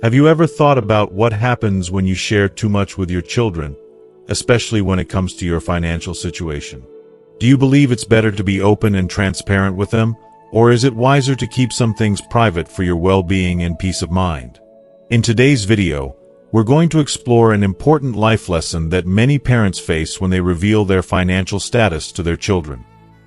Have you ever thought about what happens when you share too much with your children, especially when it comes to your financial situation? Do you believe it's better to be open and transparent with them, or is it wiser to keep some things private for your well-being and peace of mind? In today's video, we're going to explore an important life lesson that many parents face when they reveal their financial status to their children.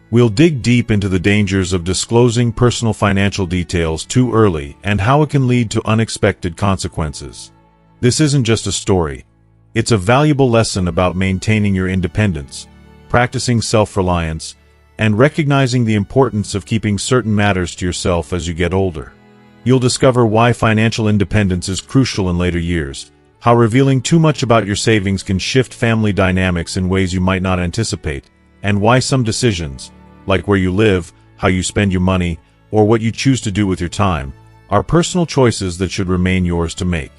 We'll dig deep into the dangers of disclosing personal financial details too early and how it can lead to unexpected consequences. This isn't just a story. It's a valuable lesson about maintaining your independence, practicing self-reliance, and recognizing the importance of keeping certain matters to yourself as you get older. You'll discover why financial independence is crucial in later years, how revealing too much about your savings can shift family dynamics in ways you might not anticipate, and why some decisions, like where you live, how you spend your money, or what you choose to do with your time, are personal choices that should remain yours to make.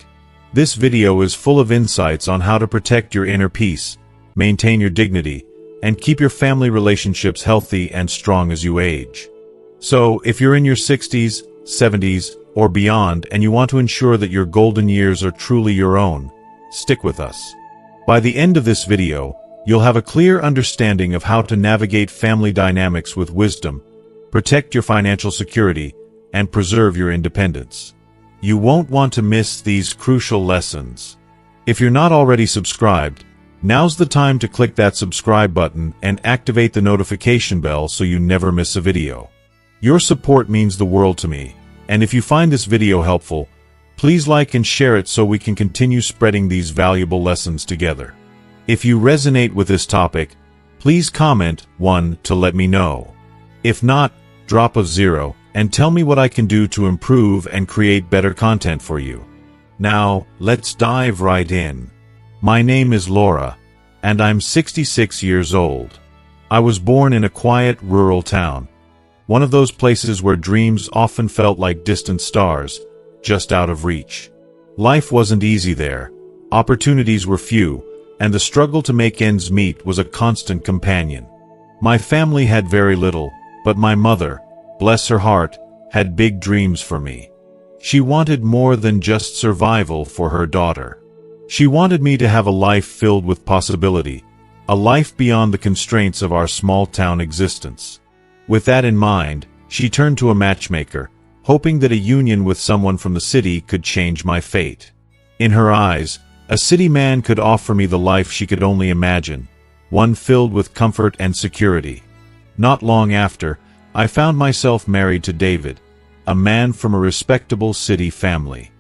This video is full of insights on how to protect your inner peace, maintain your dignity, and keep your family relationships healthy and strong as you age. So, if you're in your 60s, 70s, or beyond and you want to ensure that your golden years are truly your own, stick with us. By the end of this video, you'll have a clear understanding of how to navigate family dynamics with wisdom, protect your financial security, and preserve your independence. You won't want to miss these crucial lessons. If you're not already subscribed, now's the time to click that subscribe button and activate the notification bell so you never miss a video. Your support means the world to me, and if you find this video helpful, please like and share it so we can continue spreading these valuable lessons together. If you resonate with this topic, please comment 1 to let me know. If not, drop a 0 and tell me what I can do to improve and create better content for you. Now, let's dive right in. My name is Laura, and I'm 66 years old. I was born in a quiet, rural town, one of those places where dreams often felt like distant stars, just out of reach. Life wasn't easy there, opportunities were few, and the struggle to make ends meet was a constant companion. My family had very little, but my mother, bless her heart, had big dreams for me. She wanted more than just survival for her daughter. She wanted me to have a life filled with possibility, a life beyond the constraints of our small-town existence. With that in mind, she turned to a matchmaker, hoping that a union with someone from the city could change my fate. In her eyes, a city man could offer me the life she could only imagine, one filled with comfort and security. Not long after, I found myself married to David, a man from a respectable city family.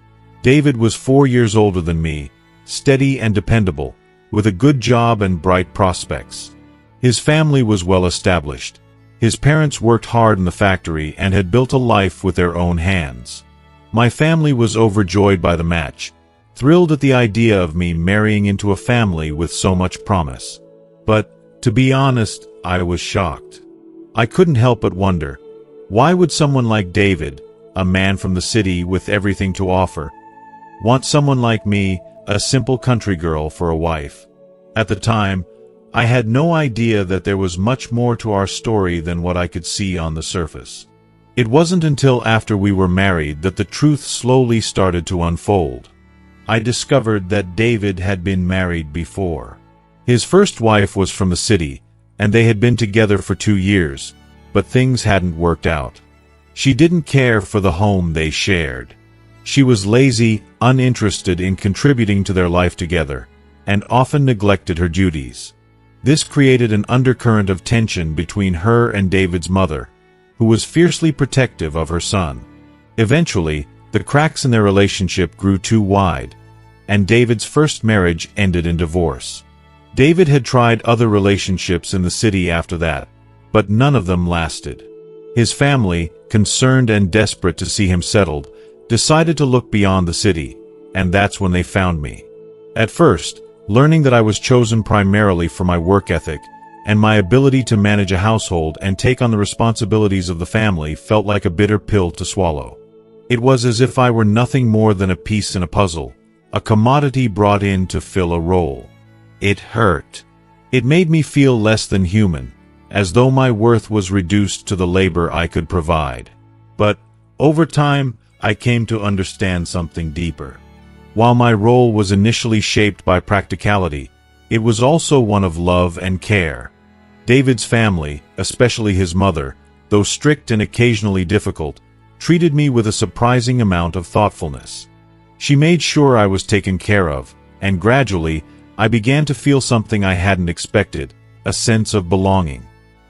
David was 4 years older than me, steady and dependable, with a good job and bright prospects. His family was well established. His parents worked hard in the factory and had built a life with their own hands. My family was overjoyed by the match, thrilled at the idea of me marrying into a family with so much promise. But, to be honest, I was shocked. I couldn't help but wonder, why would someone like David, a man from the city with everything to offer, want someone like me, a simple country girl, for a wife? At the time, I had no idea that there was much more to our story than what I could see on the surface. It wasn't until after we were married that the truth slowly started to unfold. I discovered that David had been married before. His first wife was from the city, and they had been together for 2 years, but things hadn't worked out. She didn't care for the home they shared. She was lazy, uninterested in contributing to their life together, and often neglected her duties. This created an undercurrent of tension between her and David's mother, who was fiercely protective of her son. Eventually, the cracks in their relationship grew too wide, and David's first marriage ended in divorce. David had tried other relationships in the city after that, but none of them lasted. His family, concerned and desperate to see him settled, decided to look beyond the city, and that's when they found me. At first, learning that I was chosen primarily for my work ethic and my ability to manage a household and take on the responsibilities of the family felt like a bitter pill to swallow. It was as if I were nothing more than a piece in a puzzle, a commodity brought in to fill a role. It hurt. It made me feel less than human, as though my worth was reduced to the labor I could provide. But, over time, I came to understand something deeper. While my role was initially shaped by practicality, it was also one of love and care. David's family, especially his mother, though strict and occasionally difficult, treated me with a surprising amount of thoughtfulness. She made sure I was taken care of, and gradually, I began to feel something I hadn't expected, a sense of belonging.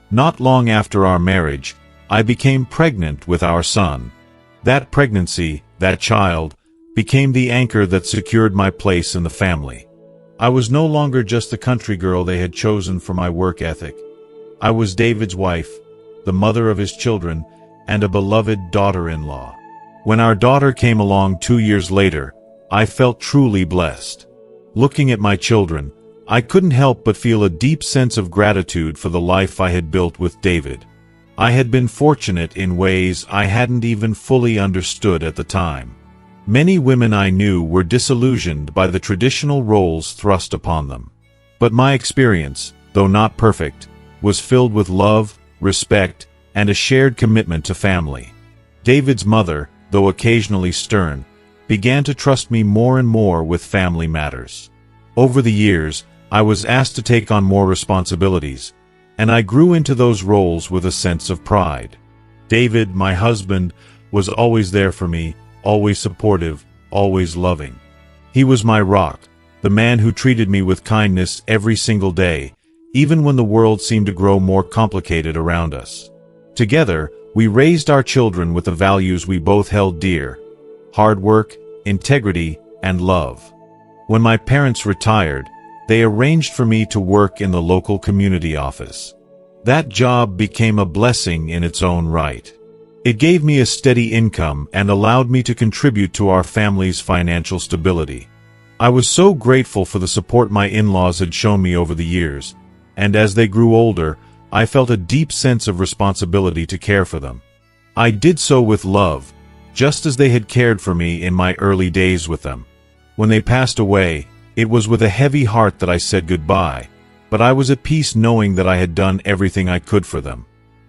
Not long after our marriage, I became pregnant with our son. That pregnancy, that child, became the anchor that secured my place in the family. I was no longer just the country girl they had chosen for my work ethic. I was David's wife, the mother of his children, and a beloved daughter-in-law. When our daughter came along 2 years later, I felt truly blessed. Looking at my children, I couldn't help but feel a deep sense of gratitude for the life I had built with David. I had been fortunate in ways I hadn't even fully understood at the time. Many women I knew were disillusioned by the traditional roles thrust upon them. But my experience, though not perfect, was filled with love, respect, and a shared commitment to family. David's mother, though occasionally stern, began to trust me more and more with family matters. Over the years, I was asked to take on more responsibilities, and I grew into those roles with a sense of pride. David, my husband, was always there for me, always supportive, always loving. He was my rock, the man who treated me with kindness every single day, even when the world seemed to grow more complicated around us. Together, we raised our children with the values we both held dear: hard work, integrity, and love. When my parents retired, they arranged for me to work in the local community office. That job became a blessing in its own right. It gave me a steady income and allowed me to contribute to our family's financial stability. I was so grateful for the support my in-laws had shown me over the years, and as they grew older, I felt a deep sense of responsibility to care for them. I did so with love, just as they had cared for me in my early days with them. When they passed away, it was with a heavy heart that I said goodbye, but I was at peace knowing that I had done everything I could for them.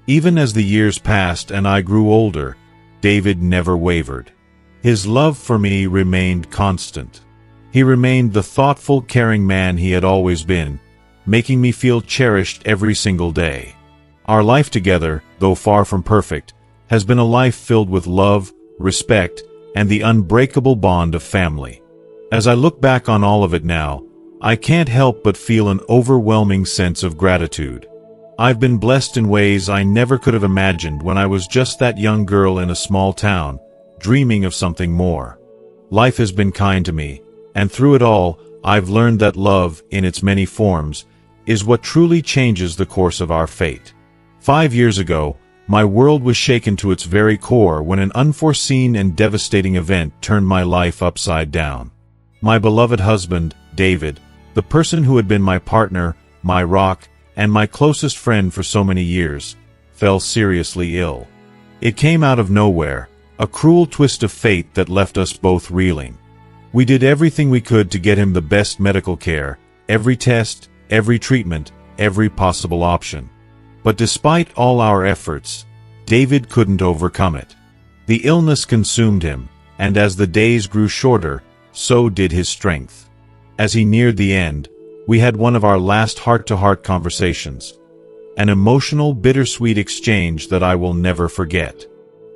Even as the years passed and I grew older, David never wavered. His love for me remained constant. He remained the thoughtful, caring man he had always been, making me feel cherished every single day. Our life together, though far from perfect, has been a life filled with love, respect, and the unbreakable bond of family. As I look back on all of it now, I can't help but feel an overwhelming sense of gratitude. I've been blessed in ways I never could have imagined when I was just that young girl in a small town, dreaming of something more. Life has been kind to me, and through it all, I've learned that love, in its many forms, is what truly changes the course of our fate. 5 years ago, my world was shaken to its very core when an unforeseen and devastating event turned my life upside down. My beloved husband, David, the person who had been my partner, my rock, and my closest friend for so many years, fell seriously ill. It came out of nowhere, a cruel twist of fate that left us both reeling. We did everything we could to get him the best medical care, every test, every treatment, every possible option. But despite all our efforts, David couldn't overcome it. The illness consumed him, and as the days grew shorter, so did his strength. As he neared the end, we had one of our last heart-to-heart conversations, an emotional, bittersweet exchange that I will never forget.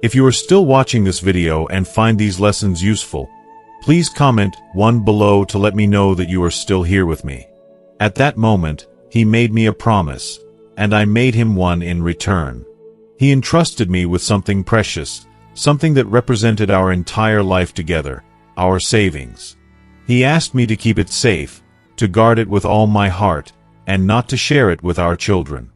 If you are still watching this video and find these lessons useful, please comment 1 below to let me know that you are still here with me. At that moment, he made me a promise, and I made him one in return. He entrusted me with something precious, something that represented our entire life together, our savings. He asked me to keep it safe, to guard it with all my heart, and not to share it with our children.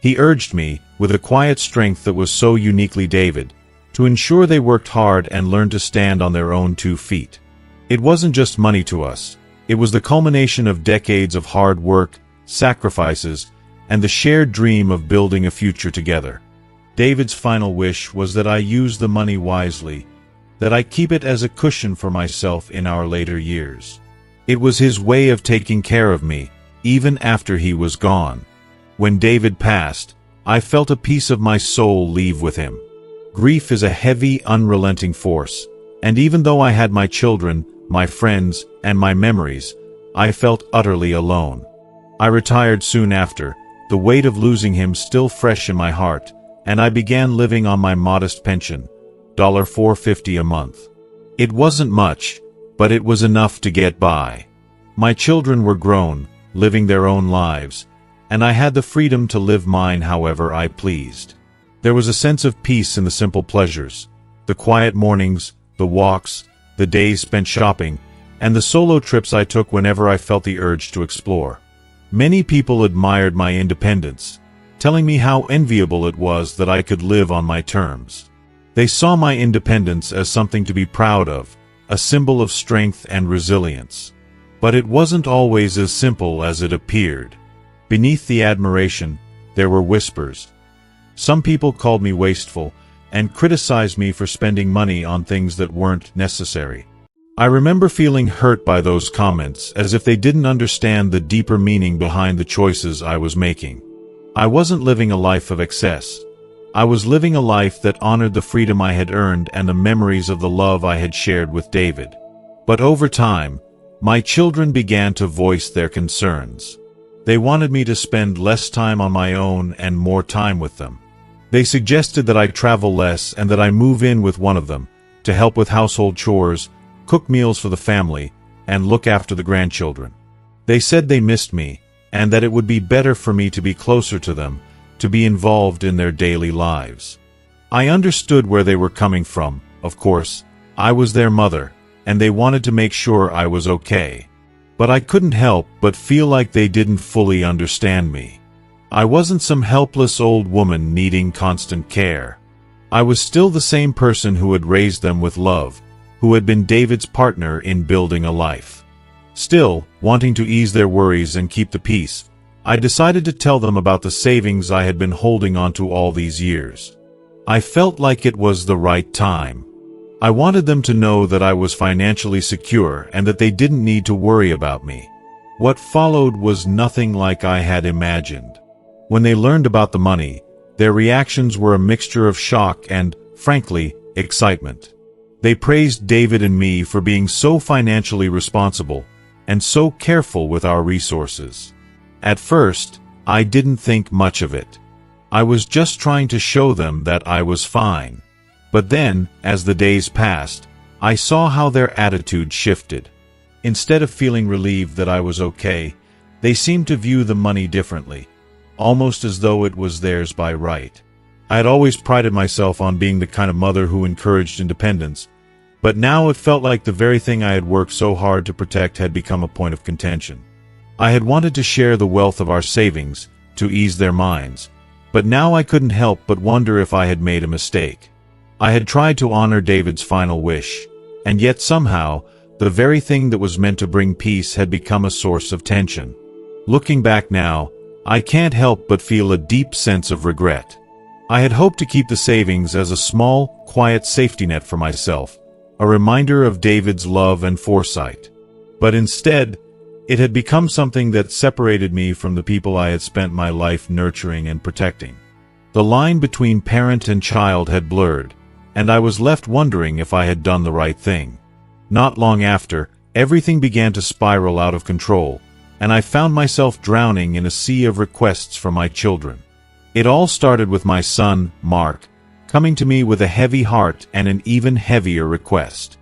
He urged me, with a quiet strength that was so uniquely David, to ensure they worked hard and learned to stand on their own 2 feet. It wasn't just money to us. It was the culmination of decades of hard work, sacrifices, and the shared dream of building a future together. David's final wish was that I use the money wisely, that I keep it as a cushion for myself in our later years. It was his way of taking care of me, even after he was gone. When David passed, I felt a piece of my soul leave with him. Grief is a heavy, unrelenting force, and even though I had my children, my friends, and my memories, I felt utterly alone. I retired soon after, the weight of losing him still fresh in my heart, and I began living on my modest pension, $4.50 a month. It wasn't much, but it was enough to get by. My children were grown, living their own lives, and I had the freedom to live mine however I pleased. There was a sense of peace in the simple pleasures, the quiet mornings, the walks, the days spent shopping, and the solo trips I took whenever I felt the urge to explore. Many people admired my independence, telling me how enviable it was that I could live on my terms. They saw my independence as something to be proud of, a symbol of strength and resilience. But it wasn't always as simple as it appeared. Beneath the admiration, there were whispers. Some people called me wasteful and criticized me for spending money on things that weren't necessary. I remember feeling hurt by those comments, as if they didn't understand the deeper meaning behind the choices I was making. I wasn't living a life of excess. I was living a life that honored the freedom I had earned and the memories of the love I had shared with David. But over time, my children began to voice their concerns. They wanted me to spend less time on my own and more time with them. They suggested that I travel less and that I move in with one of them, to help with household chores, cook meals for the family, and look after the grandchildren. They said they missed me, and that it would be better for me to be closer to them, to be involved in their daily lives. I understood where they were coming from, of course. I was their mother, and they wanted to make sure I was okay. But I couldn't help but feel like they didn't fully understand me. I wasn't some helpless old woman needing constant care. I was still the same person who had raised them with love, who had been David's partner in building a life. Still, wanting to ease their worries and keep the peace, I decided to tell them about the savings I had been holding onto all these years. I felt like it was the right time. I wanted them to know that I was financially secure and that they didn't need to worry about me. What followed was nothing like I had imagined. When they learned about the money, their reactions were a mixture of shock and, frankly, excitement. They praised David and me for being so financially responsible and so careful with our resources. At first, I didn't think much of it. I was just trying to show them that I was fine. But then, as the days passed, I saw how their attitude shifted. Instead of feeling relieved that I was okay, they seemed to view the money differently, almost as though it was theirs by right. I had always prided myself on being the kind of mother who encouraged independence, but now it felt like the very thing I had worked so hard to protect had become a point of contention. I had wanted to share the wealth of our savings, to ease their minds, but now I couldn't help but wonder if I had made a mistake. I had tried to honor David's final wish, and yet somehow, the very thing that was meant to bring peace had become a source of tension. Looking back now, I can't help but feel a deep sense of regret. I had hoped to keep the savings as a small, quiet safety net for myself, a reminder of David's love and foresight. But instead, it had become something that separated me from the people I had spent my life nurturing and protecting. The line between parent and child had blurred, and I was left wondering if I had done the right thing. Not long after, everything began to spiral out of control, and I found myself drowning in a sea of requests from my children. It all started with my son, Mark, coming to me with a heavy heart and an even heavier request.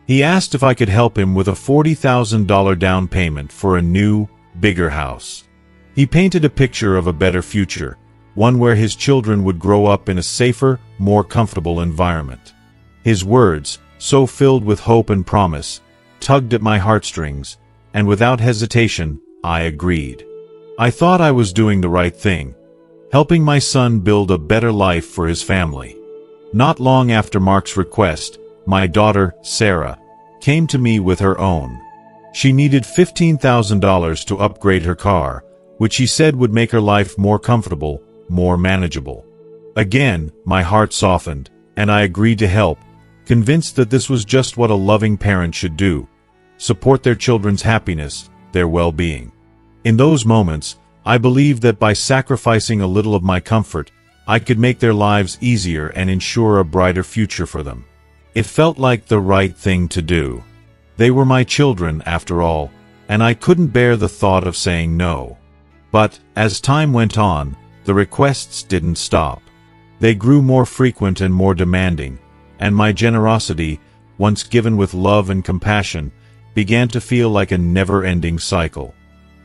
He asked if I could help him with a $40,000 down payment for a new, bigger house. He painted a picture of a better future, one where his children would grow up in a safer, more comfortable environment. His words, so filled with hope and promise, tugged at my heartstrings, and without hesitation, I agreed. I thought I was doing the right thing, helping my son build a better life for his family. Not long after Mark's request, my daughter, Sarah, came to me with her own. She needed $15,000 to upgrade her car, which she said would make her life more comfortable, more manageable. Again, my heart softened, and I agreed to help, convinced that this was just what a loving parent should do: support their children's happiness, their well-being. In those moments, I believed that by sacrificing a little of my comfort, I could make their lives easier and ensure a brighter future for them. It felt like the right thing to do. They were my children, after all, and I couldn't bear the thought of saying no. But, as time went on, the requests didn't stop. They grew more frequent and more demanding, and my generosity, once given with love and compassion, began to feel like a never-ending cycle.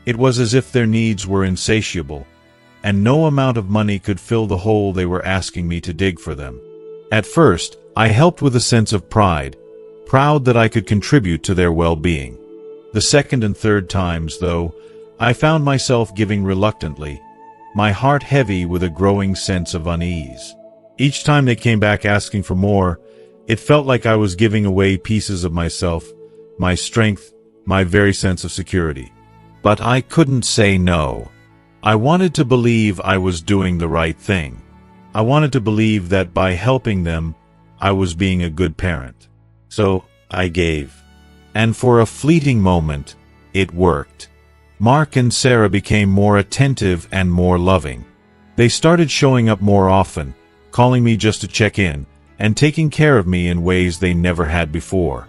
It was as if their needs were insatiable, and no amount of money could fill the hole they were asking me to dig for them. At first, I helped with a sense of pride, proud that I could contribute to their well-being. The second and third times, though, I found myself giving reluctantly, my heart heavy with a growing sense of unease. Each time they came back asking for more, it felt like I was giving away pieces of myself, my strength, my very sense of security. But I couldn't say no. I wanted to believe I was doing the right thing. I wanted to believe that by helping them, I was being a good parent. So, I gave. And for a fleeting moment, it worked. Mark and Sarah became more attentive and more loving. They started showing up more often, calling me just to check in, and taking care of me in ways they never had before.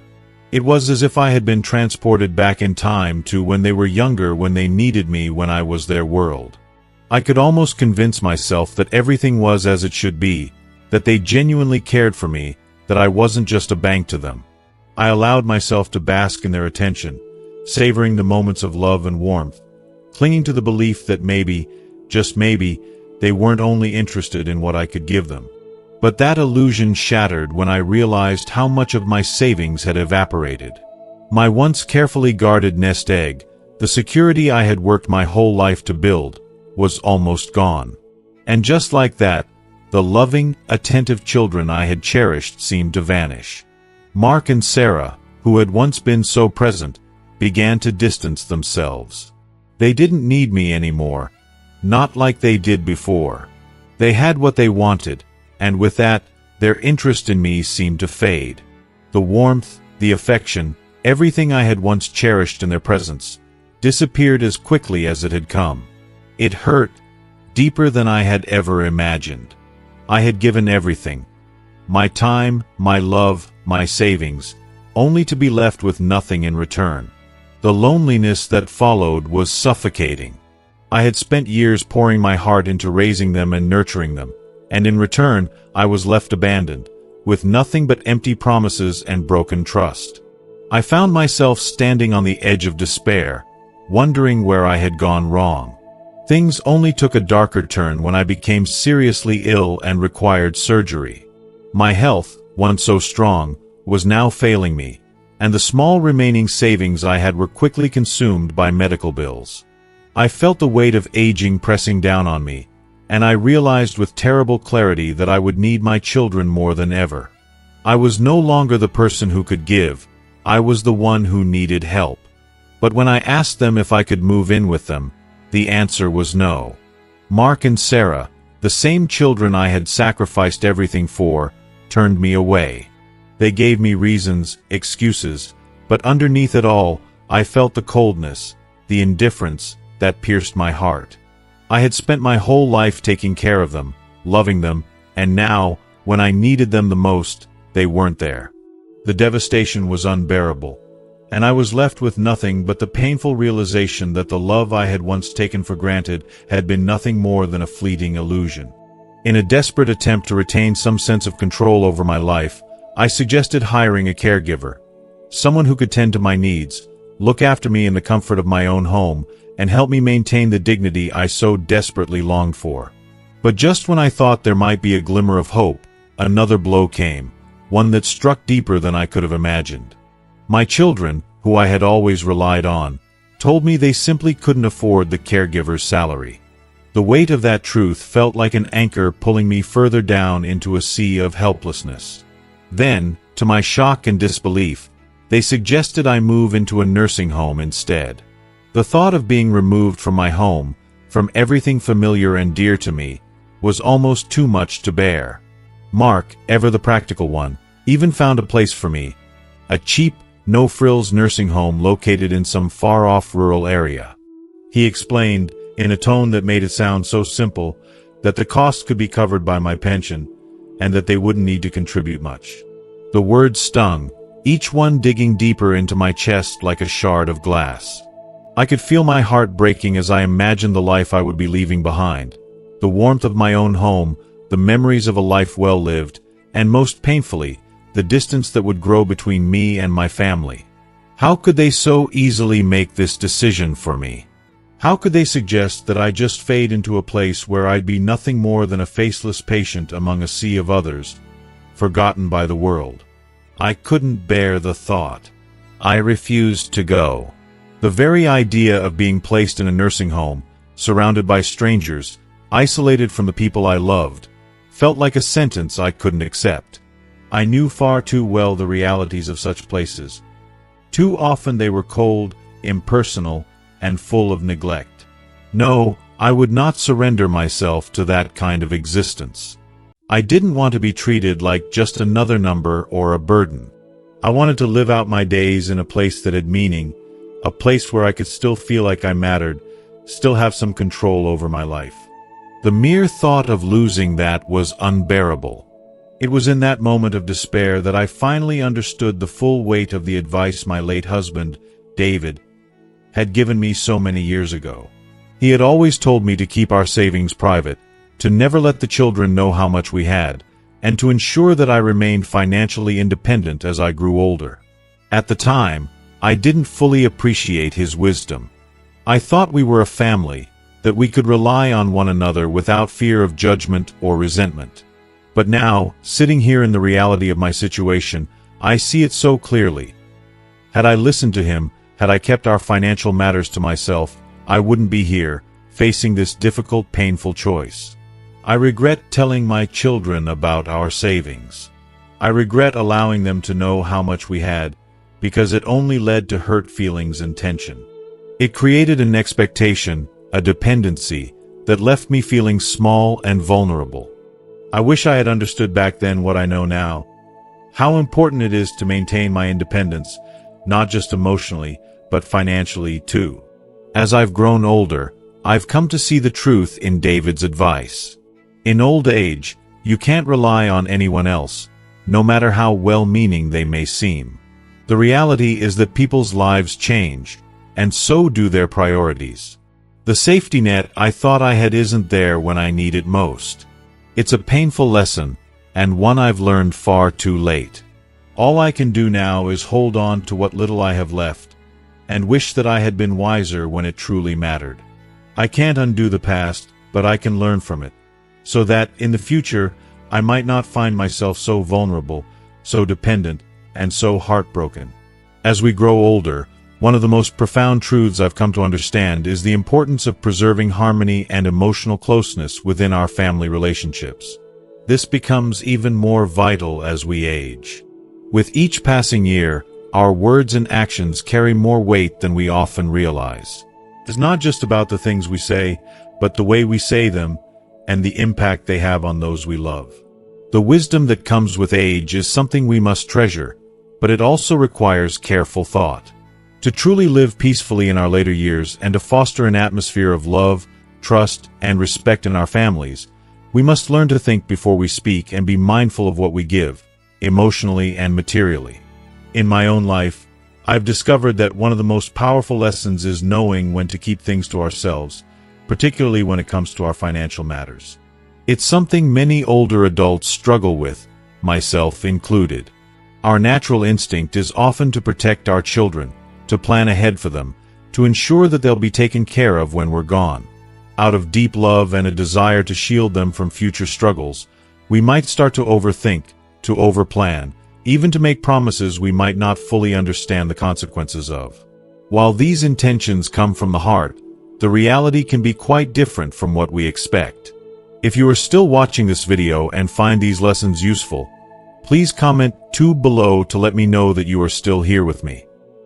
It was as if I had been transported back in time to when they were younger, when they needed me, when I was their world. I could almost convince myself that everything was as it should be, that they genuinely cared for me, that I wasn't just a bank to them. I allowed myself to bask in their attention, savoring the moments of love and warmth, clinging to the belief that maybe, just maybe, they weren't only interested in what I could give them. But that illusion shattered when I realized how much of my savings had evaporated. My once carefully guarded nest egg, the security I had worked my whole life to build, was almost gone. And just like that, the loving, attentive children I had cherished seemed to vanish. Mark and Sarah, who had once been so present, began to distance themselves. They didn't need me anymore, not like they did before. They had what they wanted, and with that, their interest in me seemed to fade. The warmth, the affection, everything I had once cherished in their presence, disappeared as quickly as it had come. It hurt, deeper than I had ever imagined. I had given everything. My time, my love, my savings, only to be left with nothing in return. The loneliness that followed was suffocating. I had spent years pouring my heart into raising them and nurturing them, and in return, I was left abandoned, with nothing but empty promises and broken trust. I found myself standing on the edge of despair, wondering where I had gone wrong. Things only took a darker turn when I became seriously ill and required surgery. My health, once so strong, was now failing me, and the small remaining savings I had were quickly consumed by medical bills. I felt the weight of aging pressing down on me, and I realized with terrible clarity that I would need my children more than ever. I was no longer the person who could give, I was the one who needed help. But when I asked them if I could move in with them, the answer was no. Mark and Sarah, the same children I had sacrificed everything for, turned me away. They gave me reasons, excuses, but underneath it all, I felt the coldness, the indifference, that pierced my heart. I had spent my whole life taking care of them, loving them, and now, when I needed them the most, they weren't there. The devastation was unbearable, and I was left with nothing but the painful realization that the love I had once taken for granted had been nothing more than a fleeting illusion. In a desperate attempt to retain some sense of control over my life, I suggested hiring a caregiver, someone who could tend to my needs, look after me in the comfort of my own home, and help me maintain the dignity I so desperately longed for. But just when I thought there might be a glimmer of hope, another blow came, one that struck deeper than I could have imagined. My children, who I had always relied on, told me they simply couldn't afford the caregiver's salary. The weight of that truth felt like an anchor pulling me further down into a sea of helplessness. Then, to my shock and disbelief, they suggested I move into a nursing home instead. The thought of being removed from my home, from everything familiar and dear to me, was almost too much to bear. Mark, ever the practical one, even found a place for me, a cheap, no-frills nursing home located in some far-off rural area. He explained, in a tone that made it sound so simple, that the cost could be covered by my pension, and that they wouldn't need to contribute much. The words stung, each one digging deeper into my chest like a shard of glass. I could feel my heart breaking as I imagined the life I would be leaving behind, the warmth of my own home, the memories of a life well lived, and most painfully, the distance that would grow between me and my family. How could they so easily make this decision for me? How could they suggest that I just fade into a place where I'd be nothing more than a faceless patient among a sea of others, forgotten by the world? I couldn't bear the thought. I refused to go. The very idea of being placed in a nursing home, surrounded by strangers, isolated from the people I loved, felt like a sentence I couldn't accept. I knew far too well the realities of such places. Too often they were cold, impersonal, and full of neglect. No, I would not surrender myself to that kind of existence. I didn't want to be treated like just another number or a burden. I wanted to live out my days in a place that had meaning, a place where I could still feel like I mattered, still have some control over my life. The mere thought of losing that was unbearable. It was in that moment of despair that I finally understood the full weight of the advice my late husband, David, had given me so many years ago. He had always told me to keep our savings private, to never let the children know how much we had, and to ensure that I remained financially independent as I grew older. At the time, I didn't fully appreciate his wisdom. I thought we were a family, that we could rely on one another without fear of judgment or resentment. But now, sitting here in the reality of my situation, I see it so clearly. Had I listened to him, had I kept our financial matters to myself, I wouldn't be here, facing this difficult, painful choice. I regret telling my children about our savings. I regret allowing them to know how much we had, because it only led to hurt feelings and tension. It created an expectation, a dependency, that left me feeling small and vulnerable. I wish I had understood back then what I know now. How important it is to maintain my independence, not just emotionally, but financially too. As I've grown older, I've come to see the truth in David's advice. In old age, you can't rely on anyone else, no matter how well-meaning they may seem. The reality is that people's lives change, and so do their priorities. The safety net I thought I had isn't there when I need it most. It's a painful lesson, and one I've learned far too late. All I can do now is hold on to what little I have left, and wish that I had been wiser when it truly mattered. I can't undo the past, but I can learn from it, so that, in the future, I might not find myself so vulnerable, so dependent, and so heartbroken. As we grow older, one of the most profound truths I've come to understand is the importance of preserving harmony and emotional closeness within our family relationships. This becomes even more vital as we age. With each passing year, our words and actions carry more weight than we often realize. It's not just about the things we say, but the way we say them, and the impact they have on those we love. The wisdom that comes with age is something we must treasure, but it also requires careful thought. To truly live peacefully in our later years and to foster an atmosphere of love, trust, and respect in our families, we must learn to think before we speak and be mindful of what we give, emotionally and materially. In my own life, I've discovered that one of the most powerful lessons is knowing when to keep things to ourselves, particularly when it comes to our financial matters. It's something many older adults struggle with, myself included. Our natural instinct is often to protect our children, to plan ahead for them, to ensure that they'll be taken care of when we're gone. Out of deep love and a desire to shield them from future struggles, we might start to overthink, to overplan, even to make promises we might not fully understand the consequences of. While these intentions come from the heart, the reality can be quite different from what we expect. If you are still watching this video and find these lessons useful, please comment below to let me know that you are still here with me.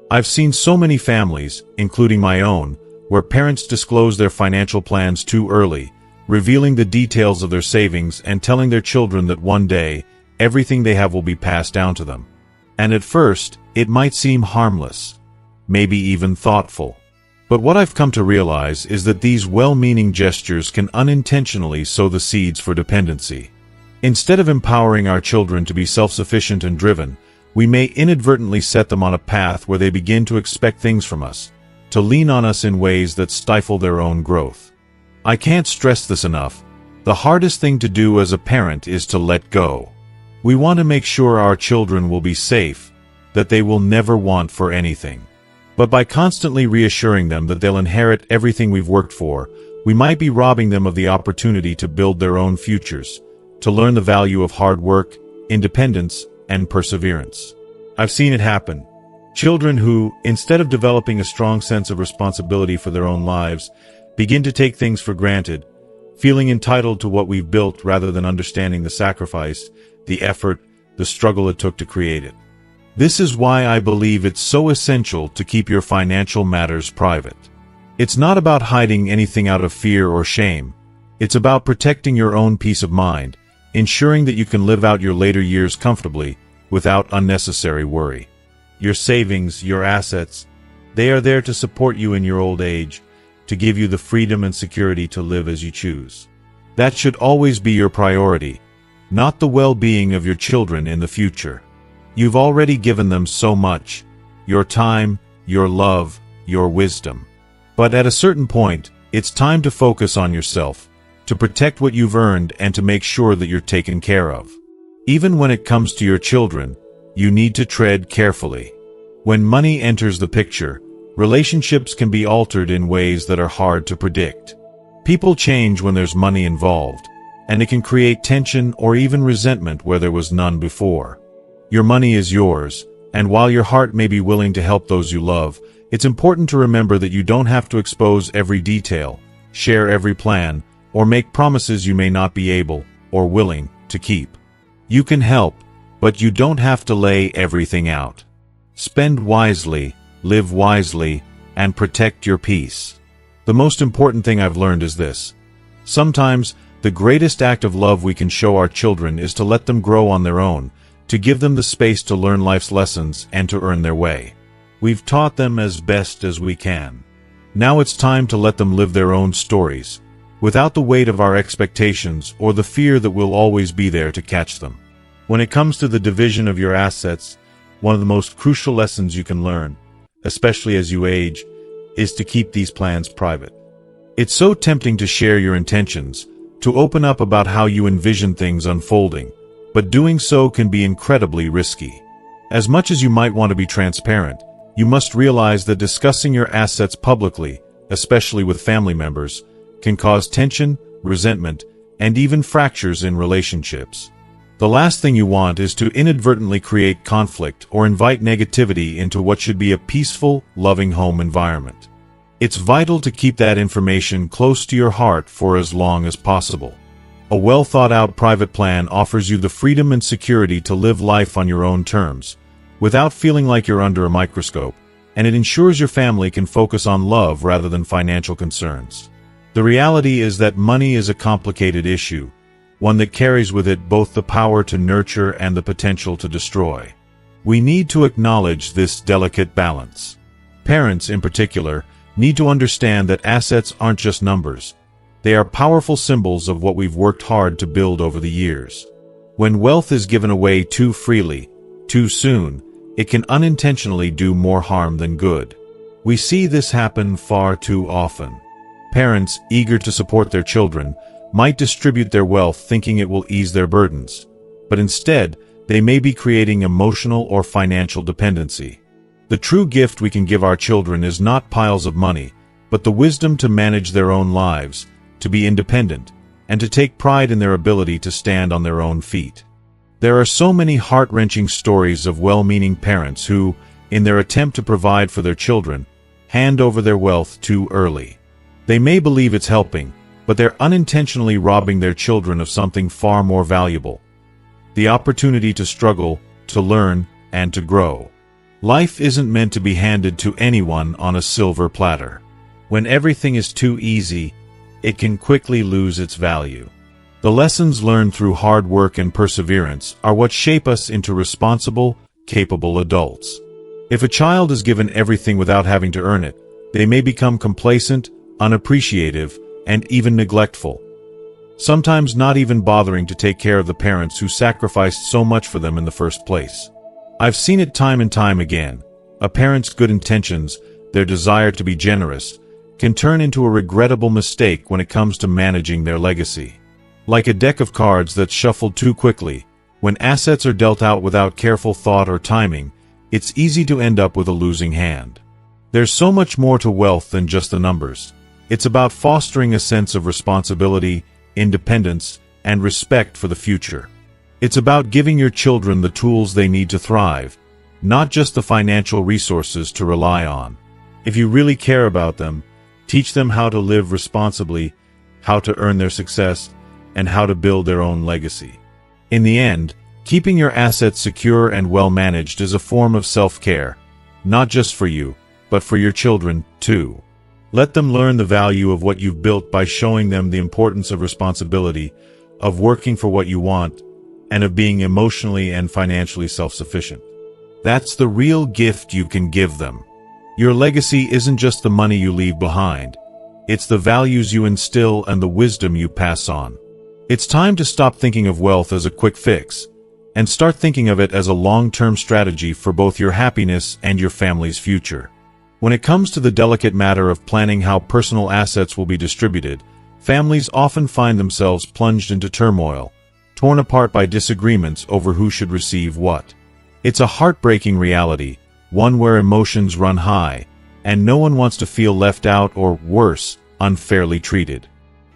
I've seen so many families, including my own, where parents disclose their financial plans too early, revealing the details of their savings and telling their children that one day, everything they have will be passed down to them. And at first, it might seem harmless, maybe even thoughtful. But what I've come to realize is that these well-meaning gestures can unintentionally sow the seeds for dependency. Instead of empowering our children to be self-sufficient and driven, we may inadvertently set them on a path where they begin to expect things from us, to lean on us in ways that stifle their own growth. I can't stress this enough. The hardest thing to do as a parent is to let go. We want to make sure our children will be safe, that they will never want for anything. But by constantly reassuring them that they'll inherit everything we've worked for, we might be robbing them of the opportunity to build their own futures, to learn the value of hard work, independence, and perseverance. I've seen it happen. Children who, instead of developing a strong sense of responsibility for their own lives, begin to take things for granted, feeling entitled to what we've built rather than understanding the sacrifice, the effort, the struggle it took to create it. This is why I believe it's so essential to keep your financial matters private. It's not about hiding anything out of fear or shame. It's about protecting your own peace of mind, ensuring that you can live out your later years comfortably, without unnecessary worry. Your savings, your assets, they are there to support you in your old age, to give you the freedom and security to live as you choose. That should always be your priority, not the well-being of your children in the future. You've already given them so much, your time, your love, your wisdom. But at a certain point, it's time to focus on yourself, to protect what you've earned and to make sure that you're taken care of. Even when it comes to your children, you need to tread carefully. When money enters the picture, relationships can be altered in ways that are hard to predict. People change when there's money involved, and it can create tension or even resentment where there was none before. Your money is yours, and while your heart may be willing to help those you love, it's important to remember that you don't have to expose every detail, share every plan, or make promises you may not be able or willing to keep. You can help, but you don't have to lay everything out. Spend wisely, live wisely, and protect your peace. The most important thing I've learned is this. Sometimes, the greatest act of love we can show our children is to let them grow on their own, to give them the space to learn life's lessons and to earn their way. We've taught them as best as we can. Now it's time to let them live their own stories, without the weight of our expectations or the fear that we'll always be there to catch them. When it comes to the division of your assets, one of the most crucial lessons you can learn, especially as you age, is to keep these plans private. It's so tempting to share your intentions, to open up about how you envision things unfolding, but doing so can be incredibly risky. As much as you might want to be transparent, you must realize that discussing your assets publicly, especially with family members, can cause tension, resentment, and even fractures in relationships. The last thing you want is to inadvertently create conflict or invite negativity into what should be a peaceful, loving home environment. It's vital to keep that information close to your heart for as long as possible. A well-thought-out private plan offers you the freedom and security to live life on your own terms, without feeling like you're under a microscope, and it ensures your family can focus on love rather than financial concerns. The reality is that money is a complicated issue, one that carries with it both the power to nurture and the potential to destroy. We need to acknowledge this delicate balance. Parents, in particular, need to understand that assets aren't just numbers. They are powerful symbols of what we've worked hard to build over the years. When wealth is given away too freely, too soon, it can unintentionally do more harm than good. We see this happen far too often. Parents, eager to support their children, might distribute their wealth thinking it will ease their burdens, but instead, they may be creating emotional or financial dependency. The true gift we can give our children is not piles of money, but the wisdom to manage their own lives, to be independent, and to take pride in their ability to stand on their own feet. There are so many heart-wrenching stories of well-meaning parents who, in their attempt to provide for their children, hand over their wealth too early. They may believe it's helping, but they're unintentionally robbing their children of something far more valuable: the opportunity to struggle, to learn, and to grow. Life isn't meant to be handed to anyone on a silver platter. When everything is too easy, it can quickly lose its value. The lessons learned through hard work and perseverance are what shape us into responsible, capable adults. If a child is given everything without having to earn it, they may become complacent, unappreciative, and even neglectful, sometimes not even bothering to take care of the parents who sacrificed so much for them in the first place. I've seen it time and time again. A parent's good intentions, their desire to be generous, can turn into a regrettable mistake when it comes to managing their legacy. Like a deck of cards that's shuffled too quickly, when assets are dealt out without careful thought or timing, it's easy to end up with a losing hand. There's so much more to wealth than just the numbers. It's about fostering a sense of responsibility, independence, and respect for the future. It's about giving your children the tools they need to thrive, not just the financial resources to rely on. If you really care about them, teach them how to live responsibly, how to earn their success, and how to build their own legacy. In the end, keeping your assets secure and well managed is a form of self-care, not just for you, but for your children, too. Let them learn the value of what you've built by showing them the importance of responsibility, of working for what you want, and of being emotionally and financially self-sufficient. That's the real gift you can give them. Your legacy isn't just the money you leave behind. It's the values you instill and the wisdom you pass on. It's time to stop thinking of wealth as a quick fix, and start thinking of it as a long-term strategy for both your happiness and your family's future. When it comes to the delicate matter of planning how personal assets will be distributed, families often find themselves plunged into turmoil, torn apart by disagreements over who should receive what. It's a heartbreaking reality, one where emotions run high, and no one wants to feel left out or, worse, unfairly treated.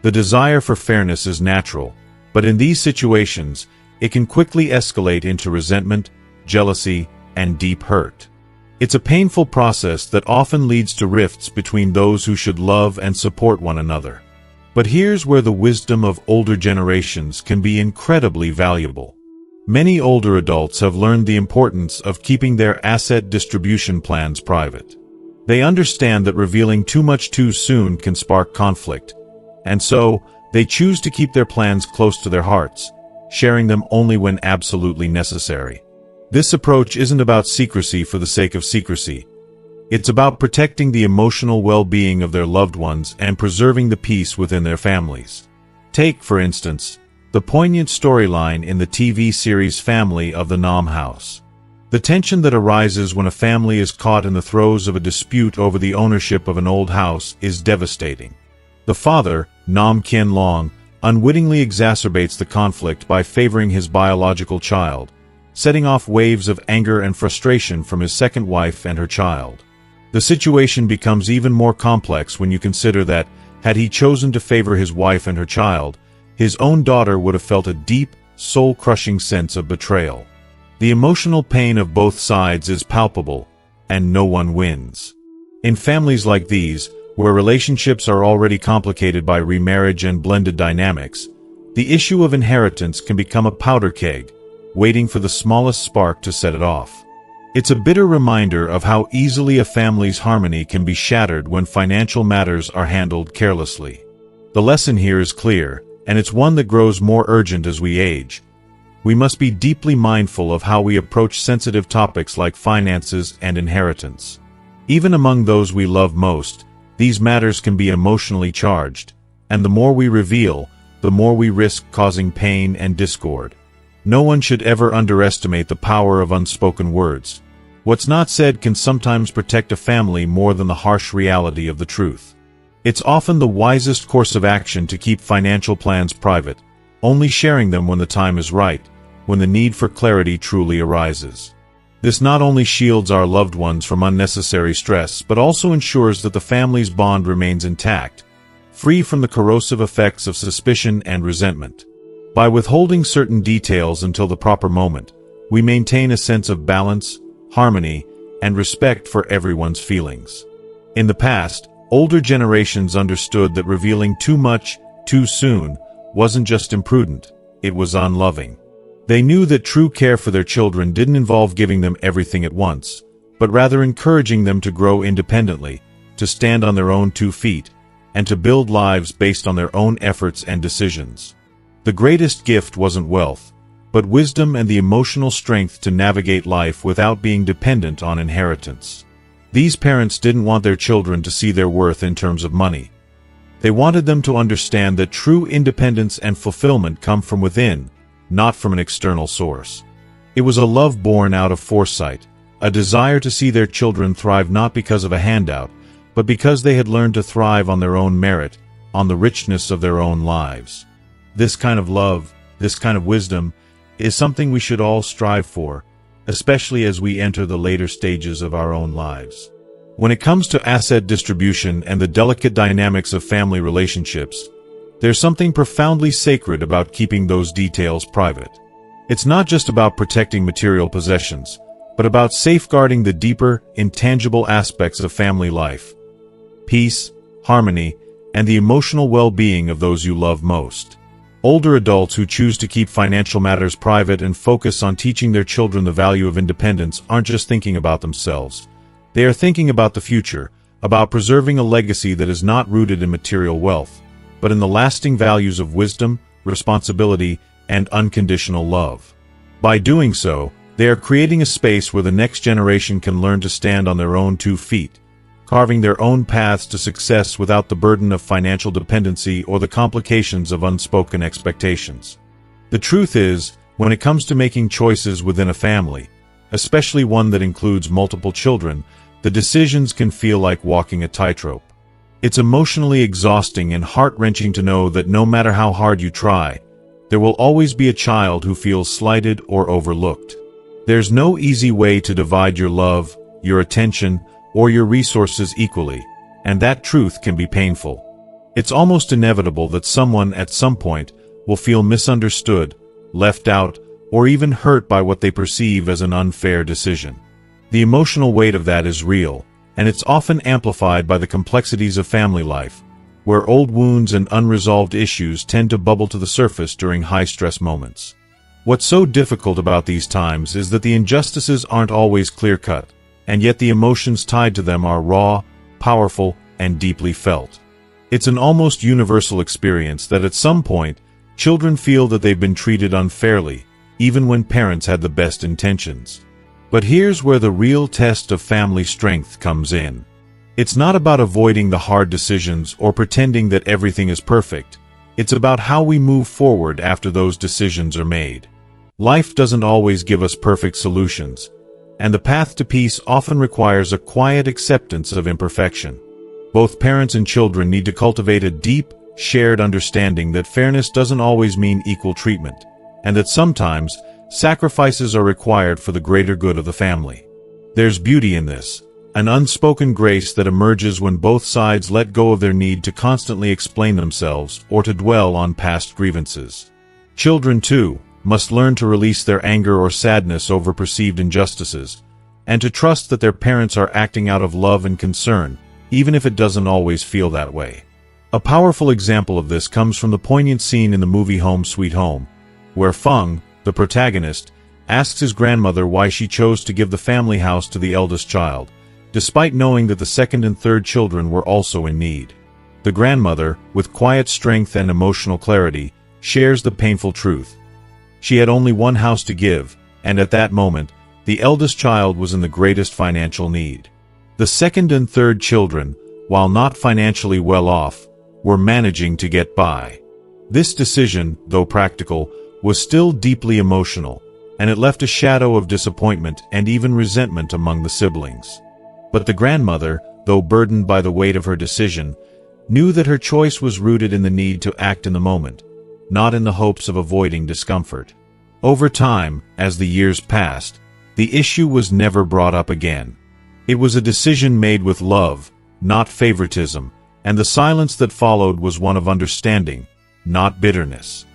The desire for fairness is natural, but in these situations, it can quickly escalate into resentment, jealousy, and deep hurt. It's a painful process that often leads to rifts between those who should love and support one another. But here's where the wisdom of older generations can be incredibly valuable. Many older adults have learned the importance of keeping their asset distribution plans private. They understand that revealing too much too soon can spark conflict, and so they choose to keep their plans close to their hearts, sharing them only when absolutely necessary. This approach isn't about secrecy for the sake of secrecy. It's about protecting the emotional well-being of their loved ones and preserving the peace within their families. Take, for instance, the poignant storyline in the TV series Family of the Nam House. The tension that arises when a family is caught in the throes of a dispute over the ownership of an old house is devastating. The father, Nam Kien Long, unwittingly exacerbates the conflict by favoring his biological child, setting off waves of anger and frustration from his second wife and her child. The situation becomes even more complex when you consider that, had he chosen to favor his wife and her child, his own daughter would have felt a deep, soul-crushing sense of betrayal. The emotional pain of both sides is palpable, and no one wins. In families like these, where relationships are already complicated by remarriage and blended dynamics, the issue of inheritance can become a powder keg, waiting for the smallest spark to set it off. It's a bitter reminder of how easily a family's harmony can be shattered when financial matters are handled carelessly. The lesson here is clear, and it's one that grows more urgent as we age. We must be deeply mindful of how we approach sensitive topics like finances and inheritance. Even among those we love most, these matters can be emotionally charged, and the more we reveal, the more we risk causing pain and discord. No one should ever underestimate the power of unspoken words. What's not said can sometimes protect a family more than the harsh reality of the truth. It's often the wisest course of action to keep financial plans private, only sharing them when the time is right, when the need for clarity truly arises. This not only shields our loved ones from unnecessary stress, but also ensures that the family's bond remains intact, free from the corrosive effects of suspicion and resentment. By withholding certain details until the proper moment, we maintain a sense of balance, harmony, and respect for everyone's feelings. In the past, older generations understood that revealing too much, too soon, wasn't just imprudent, it was unloving. They knew that true care for their children didn't involve giving them everything at once, but rather encouraging them to grow independently, to stand on their own 2 feet, and to build lives based on their own efforts and decisions. The greatest gift wasn't wealth, but wisdom and the emotional strength to navigate life without being dependent on inheritance. These parents didn't want their children to see their worth in terms of money. They wanted them to understand that true independence and fulfillment come from within, not from an external source. It was a love born out of foresight, a desire to see their children thrive not because of a handout, but because they had learned to thrive on their own merit, on the richness of their own lives. This kind of love, this kind of wisdom, is something we should all strive for, especially as we enter the later stages of our own lives. When it comes to asset distribution and the delicate dynamics of family relationships, there's something profoundly sacred about keeping those details private. It's not just about protecting material possessions, but about safeguarding the deeper, intangible aspects of family life: peace, harmony, and the emotional well-being of those you love most. Older adults who choose to keep financial matters private and focus on teaching their children the value of independence aren't just thinking about themselves. They are thinking about the future, about preserving a legacy that is not rooted in material wealth, but in the lasting values of wisdom, responsibility, and unconditional love. By doing so, they are creating a space where the next generation can learn to stand on their own 2 feet, carving their own paths to success without the burden of financial dependency or the complications of unspoken expectations. The truth is, when it comes to making choices within a family, especially one that includes multiple children, the decisions can feel like walking a tightrope. It's emotionally exhausting and heart-wrenching to know that no matter how hard you try, there will always be a child who feels slighted or overlooked. There's no easy way to divide your love, your attention, or your resources equally, and that truth can be painful. It's almost inevitable that someone at some point will feel misunderstood, left out, or even hurt by what they perceive as an unfair decision. The emotional weight of that is real, and it's often amplified by the complexities of family life, where old wounds and unresolved issues tend to bubble to the surface during high-stress moments. What's so difficult about these times is that the injustices aren't always clear-cut, and yet the emotions tied to them are raw, powerful, and deeply felt. It's an almost universal experience that at some point, children feel that they've been treated unfairly, even when parents had the best intentions. But here's where the real test of family strength comes in. It's not about avoiding the hard decisions or pretending that everything is perfect. It's about how we move forward after those decisions are made. Life doesn't always give us perfect solutions, and the path to peace often requires a quiet acceptance of imperfection. Both parents and children need to cultivate a deep, shared understanding that fairness doesn't always mean equal treatment, and that sometimes sacrifices are required for the greater good of the family. There's beauty in this, an unspoken grace that emerges when both sides let go of their need to constantly explain themselves or to dwell on past grievances. Children, too, must learn to release their anger or sadness over perceived injustices, and to trust that their parents are acting out of love and concern, even if it doesn't always feel that way. A powerful example of this comes from the poignant scene in the movie Home Sweet Home, where Feng, the protagonist, asks his grandmother why she chose to give the family house to the eldest child, despite knowing that the second and third children were also in need. The grandmother, with quiet strength and emotional clarity, shares the painful truth. She had only one house to give, and at that moment, the eldest child was in the greatest financial need. The second and third children, while not financially well off, were managing to get by. This decision, though practical, was still deeply emotional, and it left a shadow of disappointment and even resentment among the siblings. But the grandmother, though burdened by the weight of her decision, knew that her choice was rooted in the need to act in the moment, not in the hopes of avoiding discomfort. Over time, as the years passed, the issue was never brought up again. It was a decision made with love, not favoritism, and the silence that followed was one of understanding, not bitterness.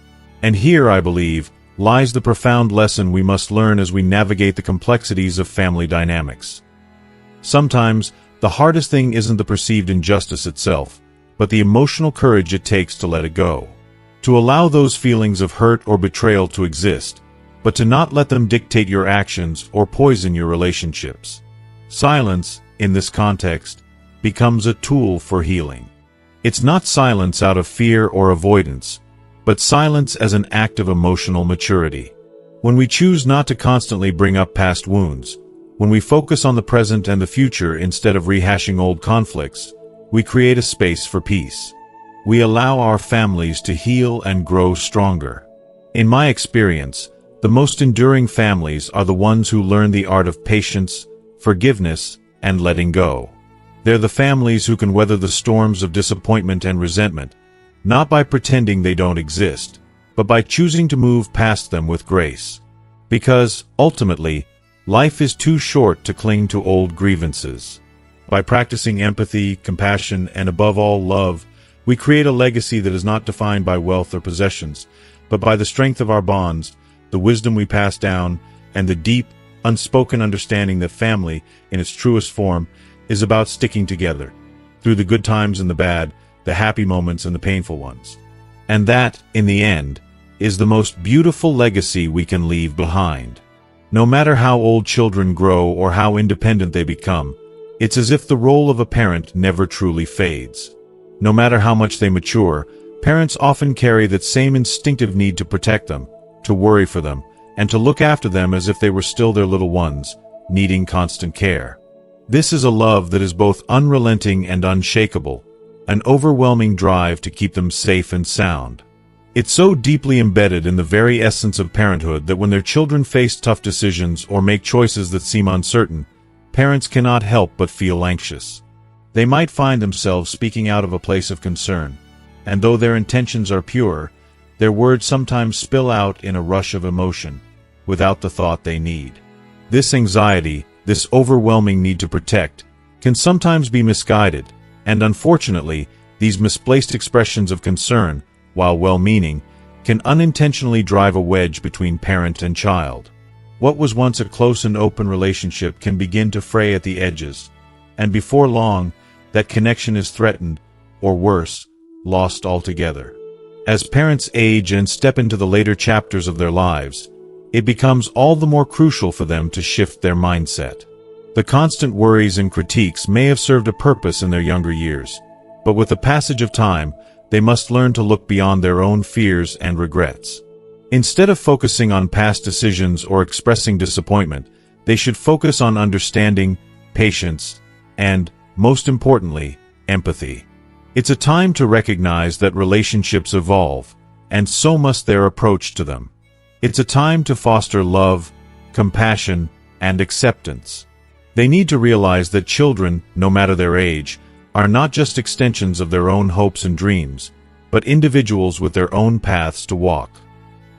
And here, I believe, lies the profound lesson we must learn as we navigate the complexities of family dynamics. Sometimes, the hardest thing isn't the perceived injustice itself, but the emotional courage it takes to let it go. To allow those feelings of hurt or betrayal to exist, but to not let them dictate your actions or poison your relationships. Silence, in this context, becomes a tool for healing. It's not silence out of fear or avoidance, but silence as an act of emotional maturity. When we choose not to constantly bring up past wounds, when we focus on the present and the future instead of rehashing old conflicts, we create a space for peace. We allow our families to heal and grow stronger. In my experience, The most enduring families are the ones who learn the art of patience, forgiveness, and letting go. They're the families who can weather the storms of disappointment and resentment, not by pretending they don't exist, but by choosing to move past them with grace. Because, ultimately, life is too short to cling to old grievances. By practicing empathy, compassion, and above all love, we create a legacy that is not defined by wealth or possessions, but by the strength of our bonds, the wisdom we pass down, and the deep, unspoken understanding that family, in its truest form, is about sticking together, through the good times and the bad, the happy moments and the painful ones. And that, in the end, is the most beautiful legacy we can leave behind. No matter how old children grow or how independent they become, it's as if the role of a parent never truly fades. No matter how much they mature, parents often carry that same instinctive need to protect them, to worry for them, and to look after them as if they were still their little ones, needing constant care. This is a love that is both unrelenting and unshakable, an overwhelming drive to keep them safe and sound. It's so deeply embedded in the very essence of parenthood that when their children face tough decisions or make choices that seem uncertain, parents cannot help but feel anxious. They might find themselves speaking out of a place of concern, and though their intentions are pure, their words sometimes spill out in a rush of emotion, without the thought they need. This anxiety, this overwhelming need to protect, can sometimes be misguided, and unfortunately, these misplaced expressions of concern, while well-meaning, can unintentionally drive a wedge between parent and child. What was once a close and open relationship can begin to fray at the edges, and before long, that connection is threatened, or worse, lost altogether. As parents age and step into the later chapters of their lives, it becomes all the more crucial for them to shift their mindset. The constant worries and critiques may have served a purpose in their younger years, but with the passage of time, they must learn to look beyond their own fears and regrets. Instead of focusing on past decisions or expressing disappointment, they should focus on understanding, patience, and, most importantly, empathy. It's a time to recognize that relationships evolve, and so must their approach to them. It's a time to foster love, compassion, and acceptance. They need to realize that children, no matter their age, are not just extensions of their own hopes and dreams, but individuals with their own paths to walk.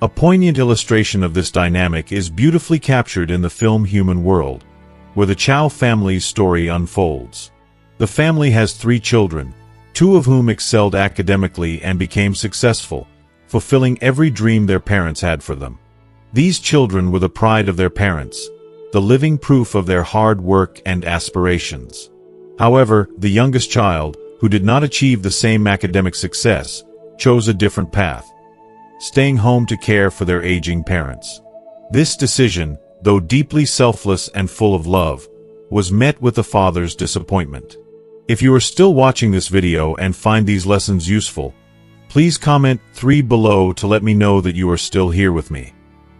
A poignant illustration of this dynamic is beautifully captured in the film Human World, where the Chow family's story unfolds. The family has 3 children, 2 of whom excelled academically and became successful, fulfilling every dream their parents had for them. These children were the pride of their parents, the living proof of their hard work and aspirations. However, the youngest child, who did not achieve the same academic success, chose a different path, staying home to care for their aging parents. This decision, though deeply selfless and full of love, was met with the father's disappointment. If you are still watching this video and find these lessons useful, please comment 3 below to let me know that you are still here with me.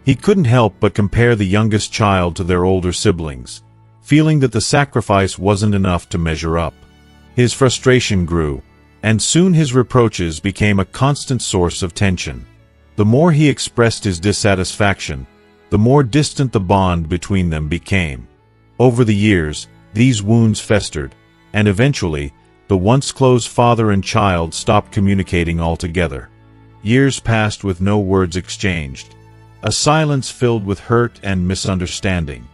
He couldn't help but compare the youngest child to their older siblings, feeling that the sacrifice wasn't enough to measure up. His frustration grew, and soon his reproaches became a constant source of tension. The more he expressed his dissatisfaction, the more distant the bond between them became. Over the years, these wounds festered, and eventually, the once close father and child stopped communicating altogether. Years passed with no words exchanged, a silence filled with hurt and misunderstanding.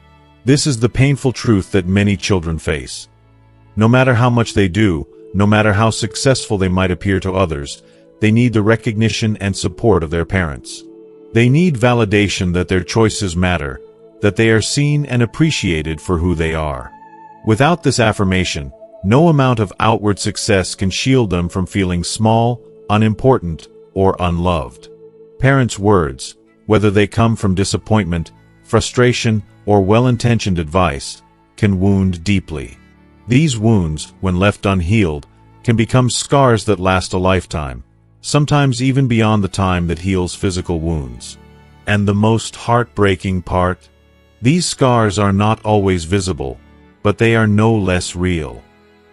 This is the painful truth that many children face. No matter how much they do, no matter how successful they might appear to others, they need the recognition and support of their parents. They need validation that their choices matter, that they are seen and appreciated for who they are. Without this affirmation, no amount of outward success can shield them from feeling small, unimportant, or unloved. Parents' words, whether they come from disappointment, frustration, or well-intentioned advice, can wound deeply. These wounds, when left unhealed, can become scars that last a lifetime, sometimes even beyond the time that heals physical wounds. And the most heartbreaking part? These scars are not always visible, but they are no less real.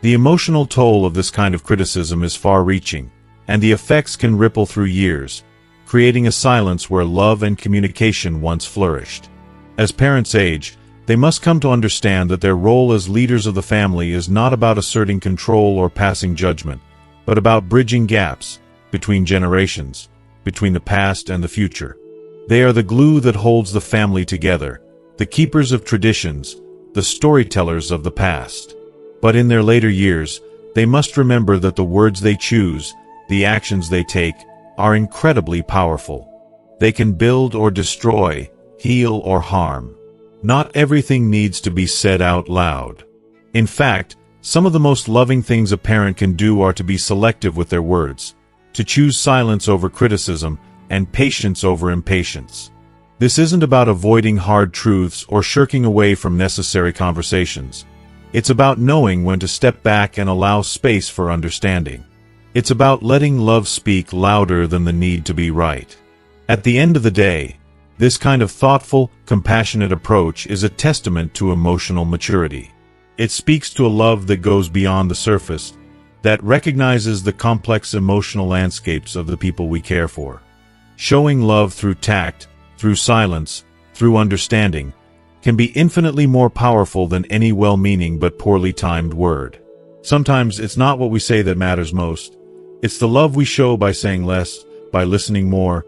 The emotional toll of this kind of criticism is far-reaching, and the effects can ripple through years, creating a silence where love and communication once flourished. As parents age, they must come to understand that their role as leaders of the family is not about asserting control or passing judgment, but about bridging gaps between generations, between the past and the future. They are the glue that holds the family together, the keepers of traditions, the storytellers of the past. But in their later years, they must remember that the words they choose, the actions they take, are incredibly powerful. They can build or destroy, heal or harm. Not everything needs to be said out loud. In fact, some of the most loving things a parent can do are to be selective with their words, to choose silence over criticism, and patience over impatience. This isn't about avoiding hard truths or shirking away from necessary conversations. It's about knowing when to step back and allow space for understanding. It's about letting love speak louder than the need to be right. At the end of the day, this kind of thoughtful, compassionate approach is a testament to emotional maturity. It speaks to a love that goes beyond the surface, that recognizes the complex emotional landscapes of the people we care for. Showing love through tact, through silence, through understanding, can be infinitely more powerful than any well-meaning but poorly timed word. Sometimes it's not what we say that matters most. It's the love we show by saying less, by listening more,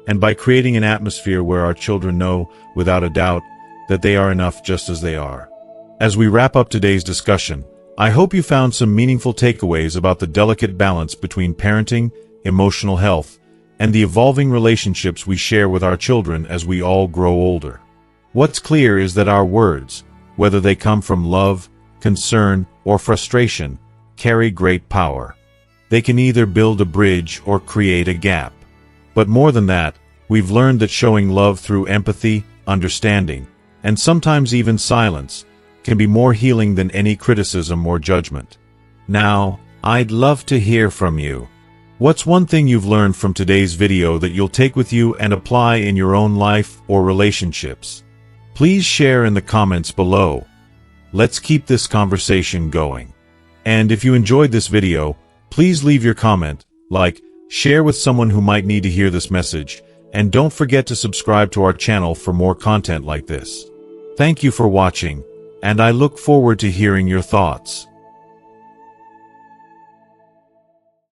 and by creating an atmosphere where our children know, without a doubt, that they are enough just as they are. As we wrap up today's discussion, I hope you found some meaningful takeaways about the delicate balance between parenting, emotional health, and the evolving relationships we share with our children as we all grow older. What's clear is that our words, whether they come from love, concern, or frustration, carry great power. They can either build a bridge or create a gap. But more than that, we've learned that showing love through empathy, understanding, and sometimes even silence, can be more healing than any criticism or judgment. Now, I'd love to hear from you. What's one thing you've learned from today's video that you'll take with you and apply in your own life or relationships? Please share in the comments below. Let's keep this conversation going. And if you enjoyed this video, please leave your comment, like, share with someone who might need to hear this message, and don't forget to subscribe to our channel for more content like this. Thank you for watching, and I look forward to hearing your thoughts.